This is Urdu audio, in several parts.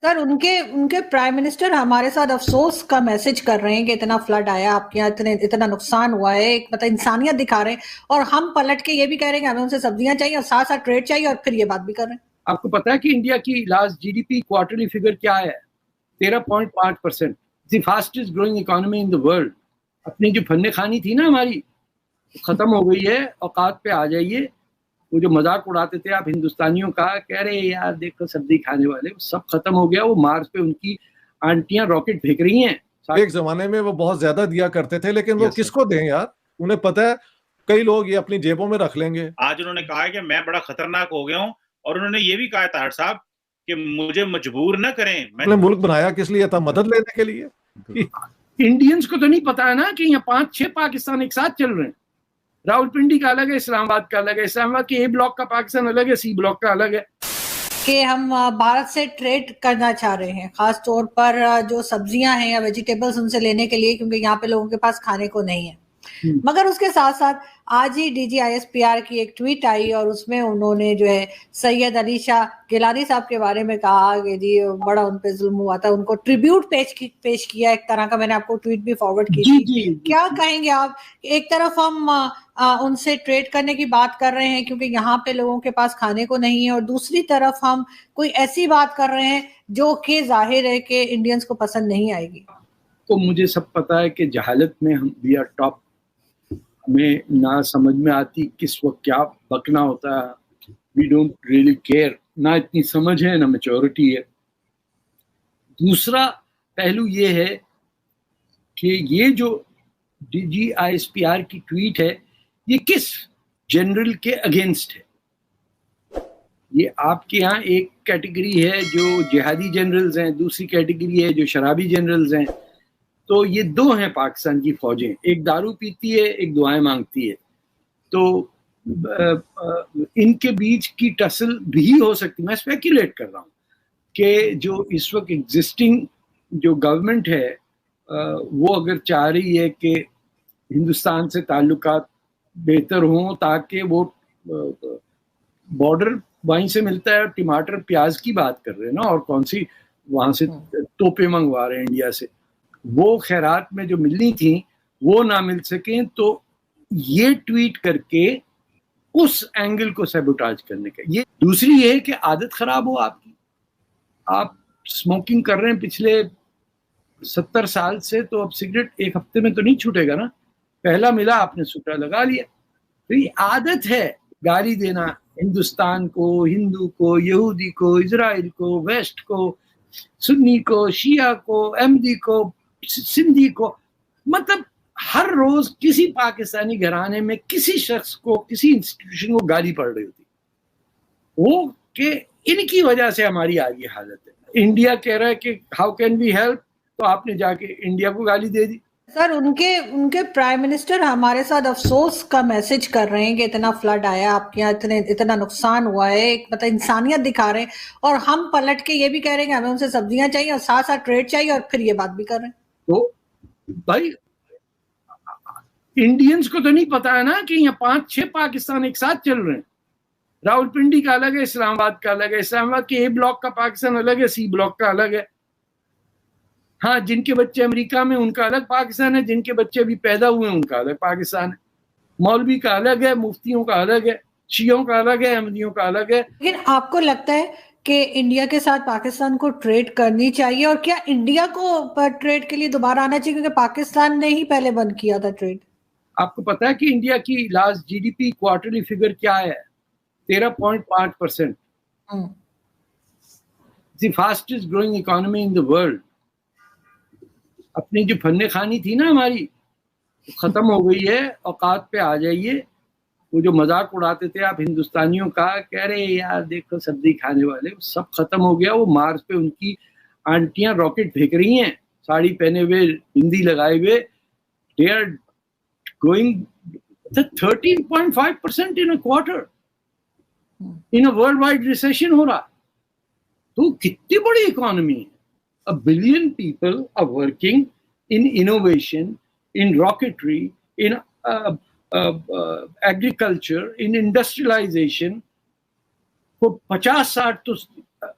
سر ان کے پرائم منسٹر ہمارے ساتھ افسوس کا میسج کر رہے ہیں کہ اتنا فلڈ آیا آپ کے یہاں، اتنا نقصان ہوا ہے، مطلب انسانیت دکھا رہے ہیں، اور ہم پلٹ کے یہ بھی کہہ رہے ہیں کہ ہمیں ان سے سبزیاں چاہیے اور ساتھ ساتھ ٹریڈ چاہیے، اور پھر یہ بات بھی کر رہے ہیں۔ آپ کو پتا ہے کہ انڈیا کی last G D P quarterly figure کیا ہے؟ 13.5%، the fastest growing economy in the world. اپنی جو فن خانی تھی نا ہماری، ختم ہو گئی ہے۔ اوقات پہ آ جائیے۔ وہ جو مذاق اڑاتے تھے آپ ہندوستانیوں کا، کہہ رہے یار دیکھو سبزی کھانے والے، وہ سب ختم ہو گیا۔ وہ مارس پہ ان کی آنٹیاں راکٹ پھینک رہی ہیں۔ ایک زمانے میں وہ بہت زیادہ دیا کرتے تھے، لیکن وہ کس کو دیں یار؟ انہیں پتہ ہے کئی لوگ یہ اپنی جیبوں میں رکھ لیں گے۔ آج انہوں نے کہا کہ میں بڑا خطرناک ہو گیا ہوں، اور انہوں نے یہ بھی کہا طاہر صاحب کہ مجھے مجبور نہ کریں۔ میں نے ملک بنایا کس لیے تھا؟ مدد لینے کے لیے۔ انڈینز کو تو نہیں پتا ہے نا کہ یہاں 5-6 پاکستان ایک ساتھ چل رہے ہیں۔ راول پنڈی کا الگ ہے، اسلام آباد کا الگ ہے۔ اسلام آباد کے اے بلاک کا پاکستان الگ ہے، سی بلاک کا الگ ہے۔ کہ ہم بھارت سے ٹریڈ کرنا چاہ رہے ہیں، خاص طور پر جو سبزیاں ہیں یا ویجیٹیبلز ان سے لینے کے لیے، کیونکہ یہاں پہ لوگوں کے پاس کھانے کو نہیں ہے۔ مگر اس کے ساتھ ساتھ آج ہی D G I S P R کی ایک ٹویٹ آئی، اور اس میں انہوں نے جو ہے سید علی شاہ گیلانی صاحب کے بارے میں کہا کہ جی بڑا ان پہ ظلم ہوا تھا، ان کو ٹریبیوٹ پیش کیا ایک طرح کا۔ میں نے آپ کو ٹویٹ بھی فارورڈ کی تھی۔ کیا کہیں گے آپ؟ ایک طرف ہم ان سے ٹریڈ کرنے کی بات کر رہے ہیں کیونکہ یہاں پہ لوگوں کے پاس کھانے کو نہیں ہے، اور دوسری طرف ہم کوئی ایسی بات کر رہے ہیں جو کہ ظاہر ہے کہ انڈینز کو پسند نہیں آئے گی۔ تو مجھے سب پتا ہے کہ جہالت میں ہم وی آر ٹاپ، ہمیں نہ سمجھ میں آتی کس وقت کیا بکنا ہوتا ہے۔ وی ڈونٹ ریئلی کیئر، نہ اتنی سمجھ ہے نہ میچورٹی ہے۔ دوسرا پہلو یہ ہے کہ یہ جو D G I S P R کی ٹویٹ ہے، یہ کس جنرل کے اگینسٹ ہے؟ یہ آپ کے ہاں ایک کیٹیگری ہے جو جہادی جنرلز ہیں، دوسری کیٹیگری ہے جو شرابی جنرلز ہیں۔ تو یہ دو ہیں پاکستان کی فوجیں، ایک دارو پیتی ہے، ایک دعائیں مانگتی ہے۔ تو ان کے بیچ کی ٹسل بھی ہو سکتی، میں اسپیکولیٹ کر رہا ہوں کہ جو اس وقت ایگزسٹنگ جو گورنمنٹ ہے وہ اگر چاہ رہی ہے کہ ہندوستان سے تعلقات بہتر ہوں، تاکہ وہ بارڈر وہیں سے ملتا ہے، ٹماٹر پیاز کی بات کر رہے ہیں نا، اور کون سی وہاں سے توپے منگوا رہے ہیں انڈیا سے، وہ خیرات میں جو ملنی تھیں وہ نہ مل سکیں، تو یہ ٹویٹ کر کے اس اینگل کو سیبوٹاج کرنے کا۔ یہ دوسری یہ ہے کہ عادت خراب ہو آپ کی، آپ اسموکنگ کر رہے ہیں پچھلے 70 سال سے، تو اب سگریٹ ایک ہفتے میں تو نہیں چھوٹے گا نا۔ پہلا ملا آپ نے سوٹا لگا لیا۔ تو یہ عادت ہے گالی دینا ہندوستان کو، ہندو کو، یہودی کو، اسرائیل کو، ویسٹ کو، سنی کو، شیعہ کو، احمدی کو، سندھی کو۔ مطلب ہر روز کسی پاکستانی گھرانے میں کسی شخص کو، کسی انسٹیٹیوشن کو گالی پڑ رہی ہوتی، وہ کہ ان کی وجہ سے ہماری آج یہ حالت ہے۔ انڈیا کہہ رہا ہے کہ ہاؤ کین وی ہیلپ، تو آپ نے جا کے انڈیا کو گالی دے دی۔ سر ان کے پرائم منسٹر ہمارے ساتھ افسوس کا میسج کر رہے ہیں کہ اتنا فلڈ آیا آپ کے یہاں، اتنا نقصان ہوا ہے، مطلب انسانیت دکھا رہے ہیں، اور ہم پلٹ کے یہ بھی کہہ رہے ہیں کہ ہمیں ان سے سبزیاں چاہیے اور ساتھ ساتھ ٹریڈ چاہیے، اور پھر یہ بات بھی کر رہے ہیں۔ تو بھائی انڈینز کو تو نہیں پتا ہے نا کہ یہاں 5-6 پاکستان ایک ساتھ چل رہے ہیں۔ راول پنڈی کا الگ ہے، اسلام آباد کا الگ ہے۔ اسلام آباد کے اے بلاک کا پاکستان الگ ہے، سی بلاک کا الگ ہے۔ ہاں، جن کے بچے امریکہ میں ان کا الگ پاکستان ہے، جن کے بچے ابھی پیدا ہوئے ہیں ان کا الگ پاکستان ہے۔ مولوی کا الگ ہے، مفتیوں کا الگ ہے، شیعوں کا الگ ہے، احمدیوں کا الگ ہے۔ لیکن آپ کو لگتا ہے کہ انڈیا کے ساتھ پاکستان کو ٹریڈ کرنی چاہیے، اور کیا انڈیا کو ٹریڈ کے لیے دوبارہ آنا چاہیے، کیونکہ پاکستان نے ہی پہلے بند کیا تھا ٹریڈ؟ آپ کو پتا ہے کہ انڈیا کی last G D P quarterly figure کیا ہے؟ 13.5%، the fastest growing economy in the world. اپنی جو فن خانی تھی نا ہماری، ختم ہو گئی ہے۔ اوقات پہ آ جائیے۔ وہ جو مذاق اڑاتے تھے آپ ہندوستانیوں کا، کہہ رہے یار دیکھو سبزی کھانے والے، سب ختم ہو گیا۔ وہ مارس پہ ان کی آنٹیاں راکٹ پھینک رہی ہیں، ساڑی پہنے ہوئے، بندی لگائے ہوئے۔ They are going 13.5% in a quarter in a world wide recession ہو رہا۔ تو کتنی بڑی اکانومی ہے۔ A billion people are working in innovation, in rocketry, in agriculture, in industrialization. کو 50-60 تو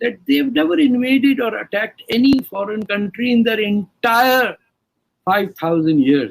that they've never invaded or attacked any foreign country in their entire 5,000 years.